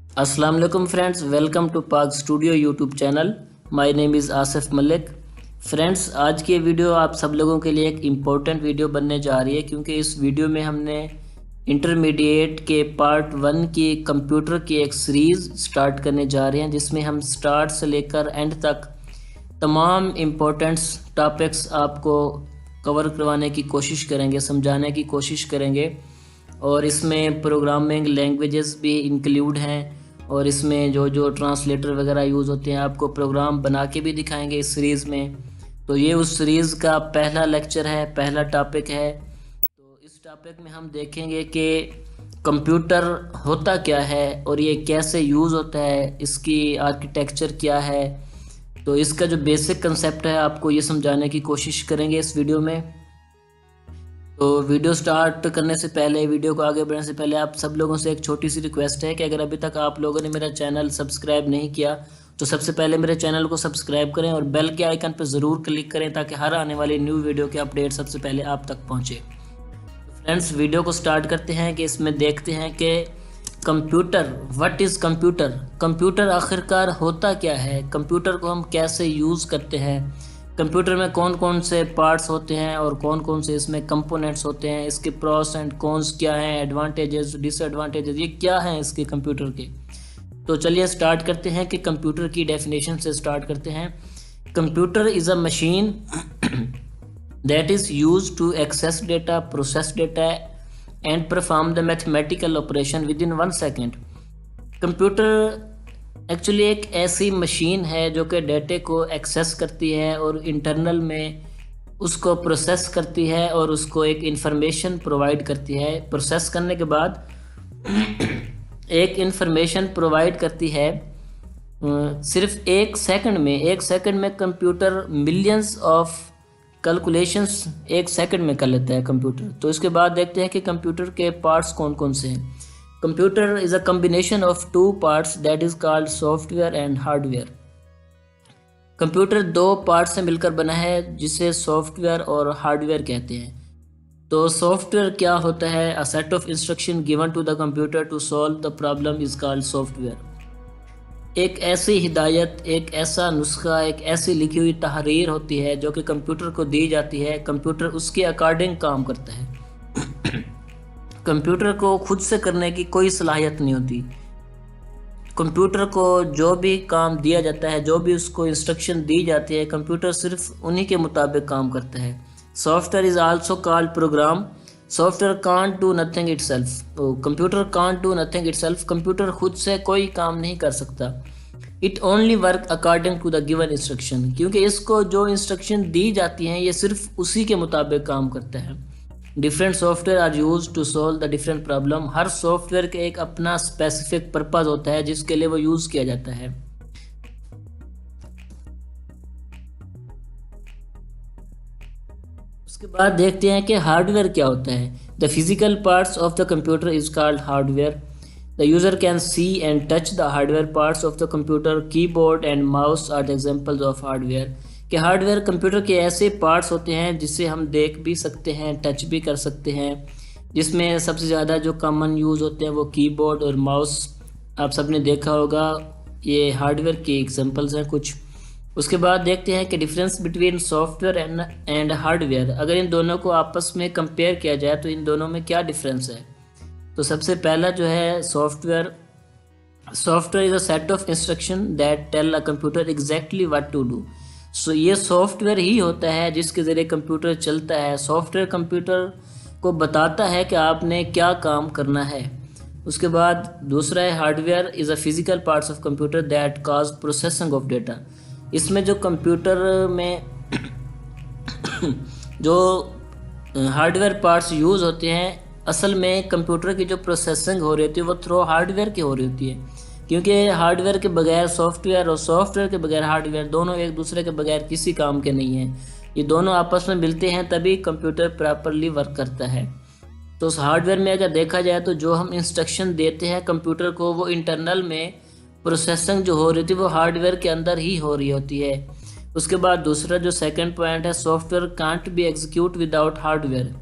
अस्सलाम वालेकुम friends, welcome to पाक studio YouTube channel. My name is Asif Malik. Friends, आज की ये वीडियो आप सब लोगों के लिए एक इम्पोर्टेंट वीडियो बनने जा रही है, क्योंकि इस वीडियो में हमने इंटरमीडिएट के पार्ट 1 की कंप्यूटर की एक सीरीज़ स्टार्ट करने जा रहे हैं, जिसमें हम स्टार्ट से लेकर एंड तक तमाम इम्पोर्टेंट्स टॉपिक्स आपको कवर करवाने की कोशिश करेंगे, समझाने की कोशिश करेंगे। और इसमें प्रोग्रामिंग लैंग्वेजेस भी इंक्लूड हैं, और इसमें जो जो ट्रांसलेटर वगैरह यूज़ होते हैं आपको प्रोग्राम बना के भी दिखाएंगे इस सीरीज़ में। तो ये उस सीरीज़ का पहला लेक्चर है, पहला टॉपिक है। तो इस टॉपिक में हम देखेंगे कि कंप्यूटर होता क्या है और ये कैसे यूज़ होता है, इसकी आर्किटेक्चर क्या है। तो इसका जो बेसिक कंसेप्ट है आपको ये समझाने की कोशिश करेंगे इस वीडियो में। तो वीडियो स्टार्ट करने से पहले, वीडियो को आगे बढ़ने से पहले आप सब लोगों से एक छोटी सी रिक्वेस्ट है कि अगर अभी तक आप लोगों ने मेरा चैनल सब्सक्राइब नहीं किया तो सबसे पहले मेरे चैनल को सब्सक्राइब करें और बेल के आइकन पर ज़रूर क्लिक करें, ताकि हर आने वाली न्यू वीडियो के अपडेट सबसे पहले आप तक पहुँचे। तो फ्रेंड्स, वीडियो को स्टार्ट करते हैं कि इसमें देखते हैं कि computer, what is computer, computer आखिरकार होता क्या है, कंप्यूटर को हम कैसे यूज़ करते हैं, कंप्यूटर में कौन कौन से पार्ट्स होते हैं और कौन कौन से इसमें कंपोनेंट्स होते हैं, इसके प्रोस एंड कॉन्स क्या हैं, एडवांटेजेस डिसएडवांटेजेस ये क्या हैं इसके कंप्यूटर के। तो चलिए स्टार्ट करते हैं कि कंप्यूटर की डेफिनेशन से स्टार्ट करते हैं। Computer is a machine that is use to access data, process data and perform the mathematical operation within 1 second. Computer actually एक ऐसी मशीन है जो कि डेटे को एक्सेस करती है और इंटरनल में उसको प्रोसेस करती है और उसको एक इंफॉर्मेशन प्रोवाइड करती है। प्रोसेस करने के बाद एक इंफॉर्मेशन प्रोवाइड करती है सिर्फ 1 सेकंड में computer millions of calculations 1 second में कर लेता है कंप्यूटर। तो इसके बाद देखते हैं कि कंप्यूटर के पार्ट्स कौन कौन से हैं। Computer is a combination of 2 parts that is called software and hardware. Computer 2 part से मिलकर बना है, जिसे सॉफ्टवेयर और हार्डवेयर कहते हैं। तो सॉफ्टवेयर क्या होता है? A set of instruction given to the computer to solve the problem is called software. एक ऐसी हिदायत, एक ऐसा नुस्खा, एक ऐसी लिखी हुई तहरीर होती है जो कि कंप्यूटर को दी जाती है, कंप्यूटर उसके अकॉर्डिंग काम करता है। कंप्यूटर को खुद से करने की कोई सलाहियत नहीं होती। कंप्यूटर को जो भी काम दिया जाता है, जो भी उसको इंस्ट्रक्शन दी जाती है, कंप्यूटर सिर्फ उन्हीं के मुताबिक काम करता है। Software is also called program. Software can't do nothing itself. तो computer can't do nothing itself, computer खुद से कोई काम नहीं कर सकता। It only work according to the given instruction, क्योंकि इसको जो इंस्ट्रक्शन दी जाती हैं ये सिर्फ उसी के मुताबिक काम करता है। Different software are use to solve the different problem. हर सॉफ्टवेयर के एक अपना स्पेसिफिक पर्पज होता है जिसके लिए वो यूज़ किया जाता है। उसके बाद देखते हैं कि हार्डवेयर क्या होता है। The physical parts of the computer is called hardware. The user can see and touch the hardware parts of the computer. Keyboard and mouse are the examples of hardware. कि हार्डवेयर कंप्यूटर के ऐसे parts होते हैं जिसे हम देख भी सकते हैं, टच भी कर सकते हैं, जिसमें सबसे ज़्यादा जो कॉमन यूज़ होते हैं वो कीबोर्ड और माउस। आप सबने देखा होगा, ये हार्डवेयर के एग्जांपल्स हैं कुछ। उसके बाद देखते हैं कि difference between software and hardware. अगर इन दोनों को आपस में कंपेयर किया जाए तो इन दोनों में क्या डिफरेंस है। तो सबसे पहला जो है software. Software is a set of instruction that tell a computer exactly what to do. So ये सॉफ्टवेयर ही होता है जिसके ज़रिए कंप्यूटर चलता है। सॉफ्टवेयर कंप्यूटर को बताता है कि आपने क्या काम करना है। उसके बाद दूसरा है hardware is a physical parts of computer that cause processing of data. इसमें जो कंप्यूटर में जो हार्डवेयर पार्ट्स यूज़ होते हैं, असल में कंप्यूटर की जो प्रोसेसिंग हो रही होती है वो थ्रू हार्डवेयर की हो रही होती है, क्योंकि हार्डवेयर के बगैर सॉफ्टवेयर और सॉफ्टवेयर के बगैर हार्डवेयर दोनों एक दूसरे के बगैर किसी काम के नहीं हैं। ये दोनों आपस में मिलते हैं तभी कंप्यूटर प्रॉपरली वर्क करता है। तो उस हार्डवेयर में अगर देखा जाए तो जो हम इंस्ट्रक्शन देते हैं कंप्यूटर को, वो इंटरनल में प्रोसेसिंग जो हो रही थी वो हार्डवेयर के अंदर ही हो रही होती है। उसके बाद दूसरा जो सेकंड पॉइंट है, software can't be execute without hardware.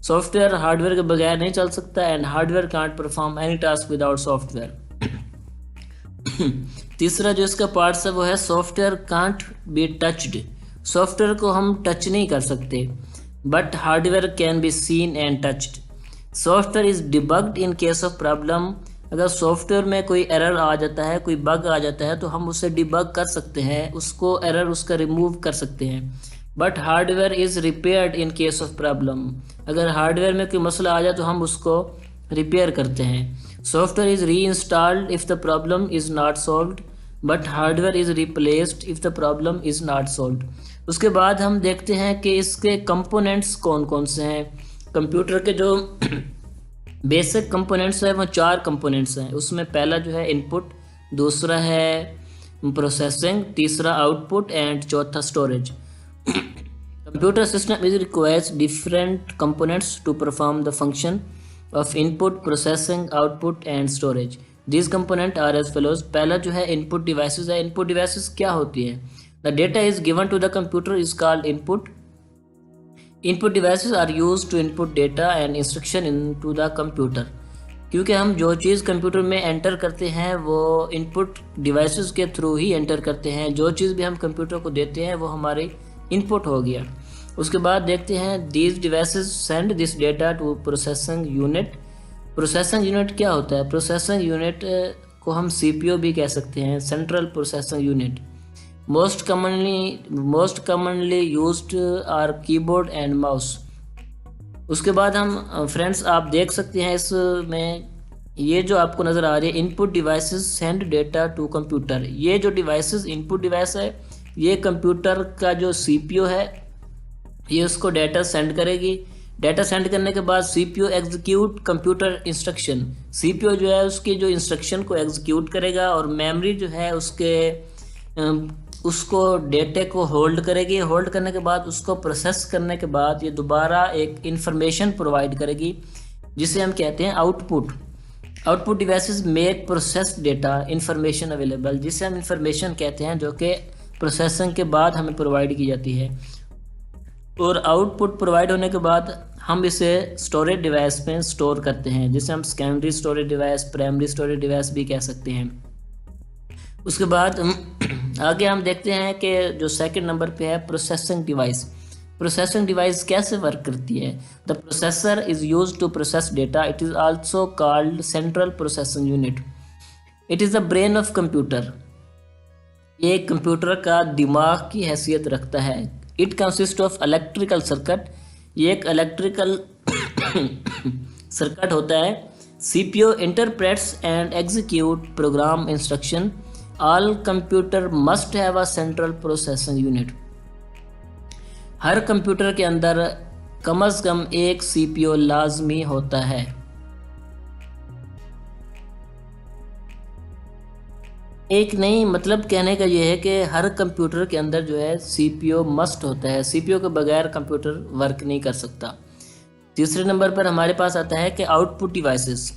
Software hardware के बगैर नहीं चल सकता and hardware can't perform any task without software. तीसरा जो इसका पार्ट्स है वो है software can't be touched. Software को हम टच नहीं कर सकते, but hardware can be seen and touched. Software is debugged in case of problem. अगर सॉफ्टवेयर में कोई एरर आ जाता है, कोई बग आ जाता है, तो हम उसे डिबग कर सकते हैं, उसको एरर उसका रिमूव कर सकते हैं। But hardware is repaired in case of problem. अगर हार्डवेयर में कोई मसला आ जाए तो हम उसको रिपेयर करते हैं। सॉफ्टवेयर इज़ री installed if the problem is not solved, but hardware is replaced if the problem is not solved. उसके बाद हम देखते हैं कि इसके कंपोनेंट्स कौन कौन से हैं। कंप्यूटर के जो बेसिक कंपोनेंट्स हैं वो 4 कंपोनेंट्स हैं। उसमें पहला जो है इनपुट, दूसरा है प्रोसेसिंग, तीसरा आउटपुट एंड चौथा storage. Computer system is requires different components to perform the function of input, processing, output and storage. These component are as follows. पहला जो है इनपुट डिवाइसेस है। इनपुट डिवाइसेस क्या होती है? The data is given to the computer is called input. Input devices are use to input data and instruction into the computer. क्योंकि हम जो चीज़ कंप्यूटर में एंटर करते हैं वो इनपुट डिवाइसेस के थ्रू ही एंटर करते हैं। जो चीज़ भी हम कंप्यूटर को देते हैं वो हमारी इनपुट हो गया। उसके बाद देखते हैं these devices send this data to processing unit. Processing unit क्या होता है? प्रोसेसिंग यूनिट को हम सीपीयू भी कह सकते हैं, central processing unit. Most commonly used are keyboard and mouse. उसके बाद हम फ्रेंड्स आप देख सकते हैं इसमें ये जो आपको नज़र आ रही है input devices send data to computer. ये जो डिवाइसेस इनपुट डिवाइस है ये कंप्यूटर का जो सीपीयू है ये उसको डेटा सेंड करेगी। डेटा सेंड करने के बाद CPU execute computer instruction. CPU जो है उसकी जो इंस्ट्रक्शन को एग्जीक्यूट करेगा और मेमोरी जो है उसको डेटे को होल्ड करेगी। होल्ड करने के बाद उसको प्रोसेस करने के बाद ये दोबारा एक इंफॉर्मेशन प्रोवाइड करेगी जिसे हम कहते हैं output. Output devices make process data information available, जिसे हम इंफॉर्मेशन कहते हैं, जो कि प्रोसेसिंग के बाद हमें प्रोवाइड की जाती है। और आउटपुट प्रोवाइड होने के बाद हम इसे स्टोरेज डिवाइस में स्टोर करते हैं, जिसे हम secondary storage device, primary storage device भी कह सकते हैं। उसके बाद आगे हम देखते हैं कि जो सेकंड नंबर पे है प्रोसेसिंग डिवाइस। प्रोसेसिंग डिवाइस कैसे वर्क करती है? The processor is used to process data. It is also called central processing unit. It is the brain of computer. ये कंप्यूटर का दिमाग की हैसियत रखता है। It consist of electrical circuit. ये एक इलेक्ट्रिकल सर्किट होता है। CPU interprets and execute program instruction. All computer must have a central processing unit. हर कंप्यूटर के अंदर कम से कम एक सीपीयू लाजमी होता है। एक नहीं, मतलब कहने का ये है कि हर कंप्यूटर के अंदर जो है सीपीयू मस्ट होता है। सीपीयू के बगैर कंप्यूटर वर्क नहीं कर सकता। तीसरे नंबर पर हमारे पास आता है कि आउटपुट डिवाइसेस।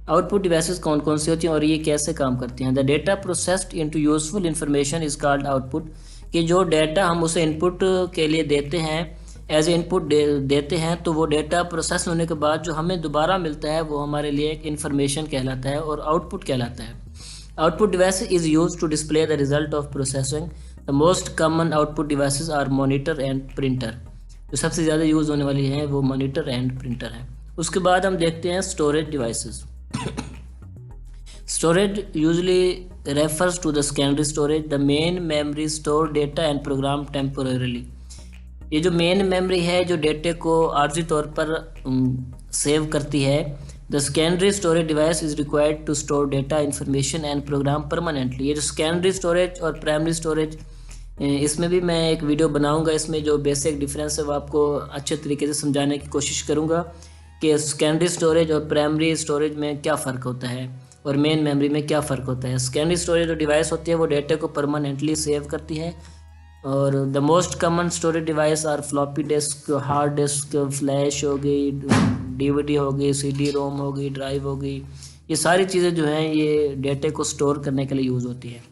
आउटपुट डिवाइसेस कौन कौन सी होती हैं और ये कैसे काम करती हैं? The data processed into useful information is called output. कि जो डेटा हम उसे इनपुट के लिए देते हैं, एज ए इनपुट देते हैं, तो वो डेटा प्रोसेस होने के बाद जो हमें दोबारा मिलता है वो हमारे लिए एक इन्फॉर्मेशन कहलाता है और आउटपुट कहलाता है। Output device is use to display the result of processing. The most common output devices are monitor and printer. जो सबसे ज़्यादा यूज़ होने वाली हैं वो मॉनिटर एंड प्रिंटर हैं। उसके बाद हम देखते हैं storage devices. Storage usually refers to the secondary storage. The main memory store data and program temporarily. ये जो मेन मेमोरी है जो डेटे को आर्जी तौर पर सेव करती है। The secondary storage device is required to store data, information and program permanently. ये जो secondary storage और primary storage, इसमें भी मैं एक वीडियो बनाऊंगा। इसमें जो बेसिक डिफरेंस है वो आपको अच्छे तरीके से समझाने की कोशिश करूंगा कि सेकेंडरी स्टोरेज और प्राइमरी स्टोरेज में क्या फ़र्क होता है और मेन मेमोरी में क्या फ़र्क होता है। सेकेंडरी स्टोरेज जो डिवाइस होती है वो डेटा को परमानेंटली सेव करती है। और the most common storage device are floppy disk, hard disk, flash हो गई, डीवीडी हो गई, सीडी रोम हो गई, ड्राइव हो गई। ये सारी चीज़ें जो हैं ये डेटे को स्टोर करने के लिए यूज़ होती है।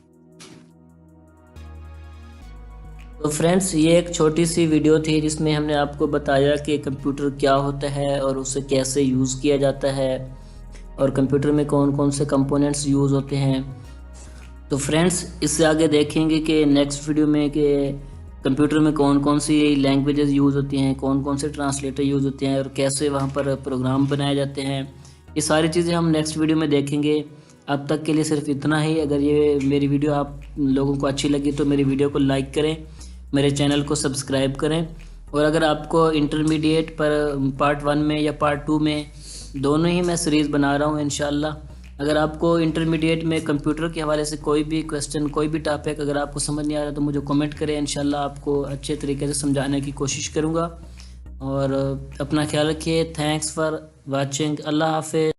तो फ्रेंड्स ये एक छोटी सी वीडियो थी जिसमें हमने आपको बताया कि कंप्यूटर क्या होता है और उसे कैसे यूज़ किया जाता है और कंप्यूटर में कौन कौन से कंपोनेंट्स यूज़ होते हैं। तो फ्रेंड्स इससे आगे देखेंगे कि नेक्स्ट वीडियो में कि कंप्यूटर में कौन कौन सी लैंग्वेजेस यूज़ होती हैं, कौन कौन से ट्रांसलेटर यूज़ होते हैं और कैसे वहाँ पर प्रोग्राम बनाए जाते हैं। ये सारी चीज़ें हम नेक्स्ट वीडियो में देखेंगे। अब तक के लिए सिर्फ इतना ही। अगर ये मेरी वीडियो आप लोगों को अच्छी लगी तो मेरी वीडियो को लाइक करें, मेरे चैनल को सब्सक्राइब करें। और अगर आपको इंटरमीडिएट पर पार्ट 1 में या पार्ट 2 में, दोनों ही मैं सीरीज़ बना रहा हूँ इंशाल्लाह। अगर आपको इंटरमीडिएट में कंप्यूटर के हवाले से कोई भी क्वेश्चन, कोई भी टॉपिक अगर आपको समझ नहीं आ रहा तो मुझे कमेंट करें, इंशाल्लाह आपको अच्छे तरीके से समझाने की कोशिश करूँगा। और अपना ख्याल रखिए। Thanks for watching. अल्लाह हाफिज़।